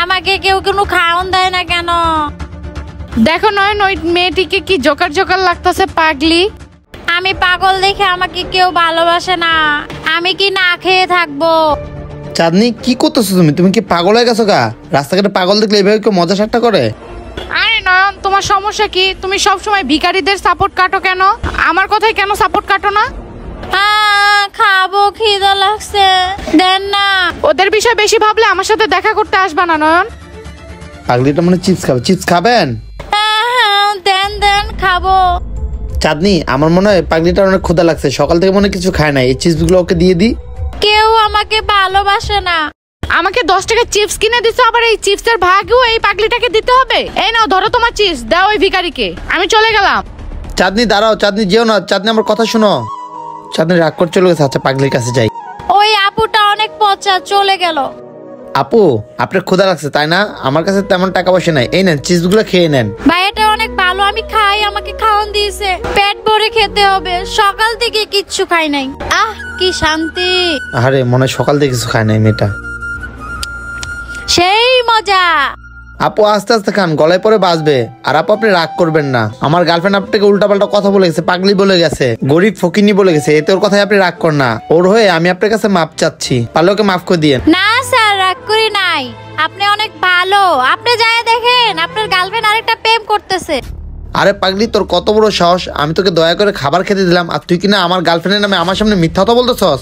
আমাকে কেউ কোনো খাওয়ান দেয় না কেন? দেখো নয়ন, ওই মেয়েটিকে কি জোকার জোকার লাগতেছে, পাগলি। আমি পাগল দেখে আমাকে কেউ ভালোবাসে না। আমি কি না খেয়ে থাকবো? চাঁদনি কি করতেছো তুমি? তুমি কি পাগল হয়ে গেছো গা? রাস্তাঘাটে পাগল দেখলে এভাবে কেউ মজা ঠাট্টা করে? আরে নয়ন, তোমার সমস্যা কি? তুমি সব সময় ভিখারিদের সাপোর্ট কাটো কেন? আমার কথাই কেন সাপোর্ট কাটো না? খাবো, খিদে লাগছে, দেন না। ওদের বিষয় বেশি ভাবলে আমার সাথে দেখা করতে আসবা না নয়ন। পাগলিটা মনে চিপস খাবে। চিপস খাবেন? দেন দেন, খাবো। চাঁদনি, আমার মনে হয় পাগলিটার অনেক ক্ষুধা লাগছে, সকাল থেকে মনে কিছু খায় না। এই চিপসগুলো ওকে দিয়ে দিই। কেউ আমাকে ভালোবাসে না। আমাকে 10 টাকা চিপস কিনে দিছো, আবার এই চিপসের ভাগও এই পাগলিটাকে দিতে হবে? এই নাও, ধরো তোমার চিপস, দাও ওই ভিখারিকে। আমি চলে গেলাম। চাঁদনি দাঁড়াও, চাঁদনি যেও না। চাঁদনি আমার কথা শোনো। চাঁদনি রাগ করে চলে গেছে। আচ্ছা পাগলির কাছে যাই। ওই আপুটা অনেক পচা, চলে গেল। আপু, আপনার ক্ষুধা লাগছে তাই না? আমার কাছে তেমন টাকা পয়সা নাই, এই নেন চিপসগুলো খেয়ে নেন। ভাই এটা অনেক ভালো, আমি খাই, আমাকে খাওয়ান দিয়েছে। পেট ভরে খেতে হবে, সকাল থেকে কিচ্ছু খাই নাই। কি শান্তি। আরে মনে হয় সকাল থেকে কিছু খায় নাই মেয়েটা। সেই মজা। আপু আস্তে আস্তে খান, গলায় পরে বাজবে। আর আপু আপনি রাগ করবেন না। আমার গার্লফ্রেন্ড আপনাকে উল্টাপাল্টা কথা বলে গেছে, পাগলি বলে গেছে, গরিব ফকিনি বলে গেছে। এতে ওর কথায় আপনি রাগ করেন না। ওর হয়ে আমি আপনার কাছে মাপ চাচ্ছি, পারলে ওকে মাফ করে দিয়েন। না স্যার, রাগ করি নাই। আপনি অনেক ভালো। আপনি যায় দেখেন আপনার গার্লফ্রেন্ড আরেকটা প্রেম করতেছে। আরে পাগলি, তোর কত বড় সাহস! আমি তোকে দয়া করে খাবার খেতে দিলাম, আর তুই কিনা আমার গার্লফ্রেন্ডের নামে আমার সামনে মিথ্যা কথা বলতেছস।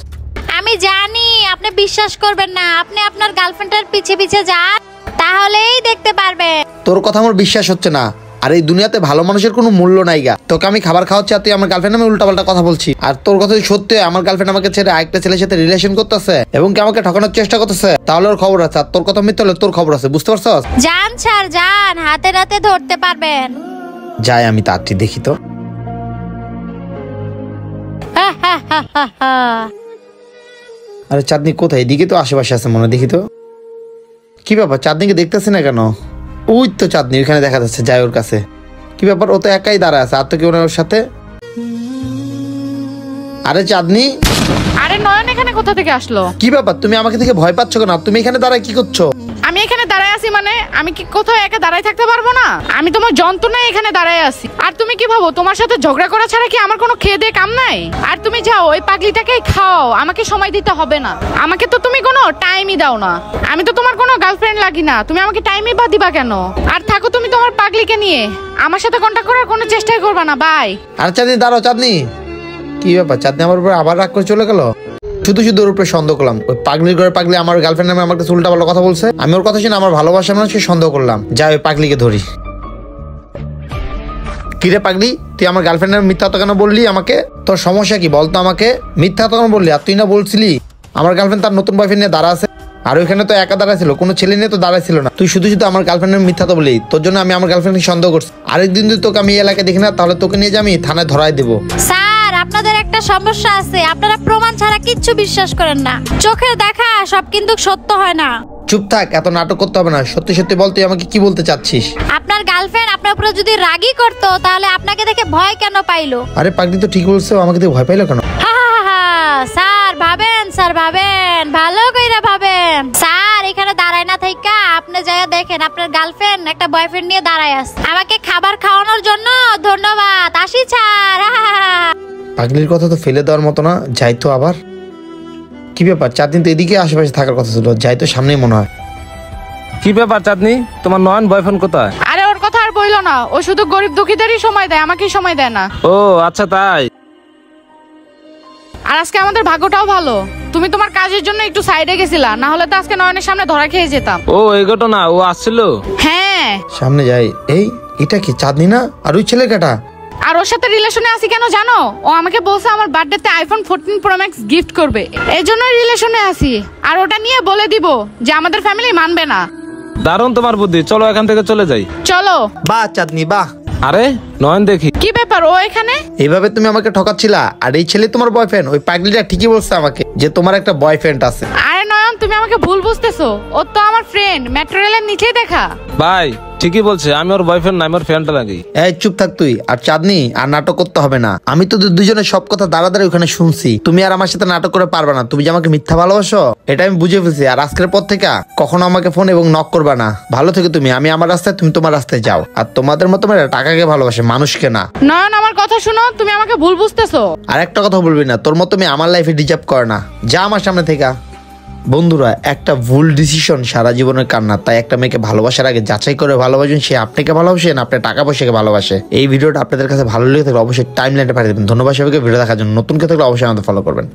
আমি জানি আপনি বিশ্বাস করবেন না। আপনি আপনার গার্লফ্রেন্ডের পিছে পিছে যান, তাহলেই দেখতে পারবেন। তোর কথা আমার বিশ্বাস হচ্ছে না। আর এই দুনিয়াতে ভালো মানুষের কোনো মূল্য নাই গা। তোকে আমি খাবার খাওয়াচ্ছি আর তুই আমার গার্লফ্রেন্ড নামে উল্টাপাল্টা কথা বলছি। আর তোর কথা সত্যি আমার গার্লফ্রেন্ড আমাকে ছেড়ে আরেকটা ছেলের সাথে রিলেশন করতেছে এবং কি আমাকে ঠকানোর চেষ্টা করতেছে, তাহলে ওর খবর আছে। আর তোর কথা মিথ্যা হলে তোর খবর আছে, বুঝতে পারছস? যান স্যার, যান, হাতে নাতে ধরতে পারবেন। যাই আমি তাড়াতাড়ি দেখি তো। আরে চাঁদনি কোথায়? এদিকে তো আশেপাশে আছে মনে, দেখি তো। কি ব্যাপার, চাঁদনিকে দেখতেছি না কেন? ওই তো চাঁদনি ওইখানে দেখা যাচ্ছে, যাই ওর কাছে। কি ব্যাপার, ও তো একাই দাঁড়ায় আছে, আর তো কেউ না ওর সাথে। আরে চাঁদনি। আরে নয়ন এখানে কোথা থেকে আসলো? কি ব্যাপার, তুমি আমাকে দেখে ভয় পাচ্ছ কেন? তুমি এখানে দাঁড়ায় কি করছো? আমি এখানে দাঁড়ায় আছি মানে আমি কি কোথাও একা দাঁড়ায় থাকতে পারবো না? আমি তোমার যন্ত্রণায় এখানে দাঁড়ায় আছি। আর তুমি কি ভাবো তোমার সাথে ঝগড়া করা ছাড়া কি আমার কোনো খেয়ে দিয়ে কাম নাই? আর তুমি যাও ওই পাগলিটাকেই খাও, আমাকে সময় দিতে হবে না। আমাকে তো তুমি কোনো টাইমই দাও না। আমি তো তোমার কোনো গার্লফ্রেন্ড লাগি না, তুমি আমাকে টাইমই বা দিবা কেন? আর থাকো তুমি তোমার পাগলিকে নিয়ে, আমার সাথে কন্টাক্ট করার কোনো চেষ্টাই করবা না। বাই। আর চাঁদনি দাঁড়াও। চাঁদনি কি ব্যাপার, চাঁদনি আমার উপরে আবার রাগ করে চলে গেল? শুধু শুধু ওর উপরে সন্দেহ করলাম। ওই পাগলির ঘরে পাগলি আমার গার্লফ্রেন্ড নামে আমার কাছে উল্টাপাল্টা কথা বলছে। আমি ওর কথা শুনে আমার ভালোবাসা মানুষকে সন্দেহ করলাম। যাই ওই পাগলিকে ধরি। কিরে পাগলি, তুই আমার গার্লফ্রেন্ড নামে মিথ্যা কেন বললি আমাকে? তোর সমস্যা কি বলতো আমাকে? মিথ্যা কেন বললি? আর তুই না বলছিলি আমার গার্লফ্রেন্ড তার নতুন বয়ফ্রেন্ড নিয়ে দাঁড়া আছে, আর ওইখানে তো একা দাঁড়ায় ছিল, কোনো ছেলে নিয়ে তো দাঁড়ায় ছিল না। তুই শুধু শুধু আমার গার্লফ্রেন্ডের মিথ্যা তো বলি, তোর জন্য আমি আমার গার্লফ্রেন্ডকে সন্দেহ করছি। আরেকদিন যদি তোকে আমি এই এলাকায় দেখি না, তাহলে তোকে নিয়ে যে আমি থানায় ধরাই দেবো। স্যার, আপনাদের একটা সমস্যা আছে, আপনারা প্রমাণ ছাড়া কিচ্ছু বিশ্বাস করেন না। চোখের দেখা সব কিন্তু সত্য হয় না। চুপ থাক, এত নাটক করতে হবে না। সত্যি সত্যি বল, তুই আমাকে কি বলতে চাচ্ছিস? আপনার গার্লফ্রেন্ড আপনার উপরে যদি রাগই করতো, তাহলে আপনাকে দেখে ভয় কেন পাইলো? আরে পাগলি তো ঠিক বলছে, আমাকে দেখে ভয় পাইলো কেন? স্যার ভাবেন, স্যার ভাবেন, ভালো কইরা ভাবেন। স্যার এখানে দাঁড়ায় না থাইকা আপনি যাইয়া দেখেন আপনার গার্লফ্রেন্ড একটা বয়ফ্রেন্ড নিয়ে দাঁড়ায় আছে। আমাকে খাবার খাওয়ানোর জন্য ধন্যবাদ। আসি স্যার। পাগলির কথা তো ফেলে দেওয়ার মতো না। যাই তো আবার। কি ব্যাপার, চাঁদনি তো এদিকে আশেপাশে থাকার কথা ছিল, যাই তো সামনেই মনে হয়। কি ব্যাপার চাঁদনি, তোমার নয়ন বয়ফ্রেন্ড কোথায়? আরে ওর কথা আর বইলো না, ও শুধু গরিব দুঃখীদেরই সময় দেয়, আমাকে সময় দেয় না। ও আচ্ছা তাই। আর আজকে আমাদের ভাগ্যটাও ভালো, তুমি তোমার কাজের জন্য একটু সাইডে গেছিলা, না হলে তো আজকে নয়নের সামনে ধরা খেয়ে যেতাম। ও এই ঘটনা, ও আসছিল? হ্যাঁ। সামনে যাই। এই এটা কি চাঁদনি না? আর ওই ছেলে কাটা? আর ওর সাথে রিলেশনে আছি কেন জানো? ও আমাকে বলছে আমার বার্থডেতে আইফোন 14 প্রো ম্যাক্স গিফট করবে, এই জন্যই রিলেশনে আছি। আর ওটা নিয়ে বলে দিব যে আমাদের ফ্যামিলি মানবে না। দারুণ তোমার বুদ্ধি, চলো এখান থেকে চলে যাই। চলো। বাহ চাঁদনি বাহ। আরে নয়ন দেখি। কি ব্যাপার, ও এখানে? এইভাবে তুমি আমাকে ঠকাচ্ছিলা। আর এই ছেলে তোমার বয়ফ্রেন্ড? ওই পাগলিটা ঠিকই বলছে আমাকে যে তোমার একটা বয়ফ্রেন্ড আছে। আরে নয়ন তুমি আমাকে ভুল বুঝতেছো, ও তো আমার ফ্রেন্ড, মেট্রো রেলের নিচেই দেখা। ভাই ঠিকই বলছে, আমি ওর বয়ফ্রেন্ড না, আমি ওর ফ্রেন্ডটা লাগি। এই চুপ থাক তুই। আর চাঁদনি, আর নাটক করতে হবে না। আমি তো দুজনের সব কথা দাঁড়াদাঁড়ি ওখানে শুনছি। তুমি আর আমার সাথে নাটক করে পারবে না। তুমি যে আমাকে মিথ্যা ভালোবাসো এটা আমি বুঝে ফেলছি। আর আজকের পর থেকে কখনো আমাকে ফোন এবং নক করবা না। ভালো থেকে তুমি, আমি আমার রাস্তায়, তুমি তোমার রাস্তায় যাও। আর তোমাদের মতো মেয়েরা টাকাকে ভালোবাসে, মানুষকে না। নয়ন আমার কথা শুনো, তুমি আমাকে ভুল বুঝতেছো। আর একটা কথা বলবি না, তোর মতো মেয়ে আমার লাইফে ডিজার্ভ করে না। যা আমার সামনে থেকে। বন্ধুরা, একটা ভুল ডিসিশন সারা জীবনের কান্না। তাই একটা মেয়েকে ভালোবাসার আগে যাচাই করে ভালোবাসুন, সে আপনাকে ভালোবাসে না আপনার টাকা পয়সাকে ভালোবাসে। এই ভিডিওটা আপনাদের কাছে ভালো লেগে থাকলে অবশ্যই টাইমলাইনে পাঠিয়ে দেবেন। ধন্যবাদ সবাইকে ভিডিও দেখার জন্য। নতুন কেউ থাকলে অবশ্যই আমাদের ফলো করবেন।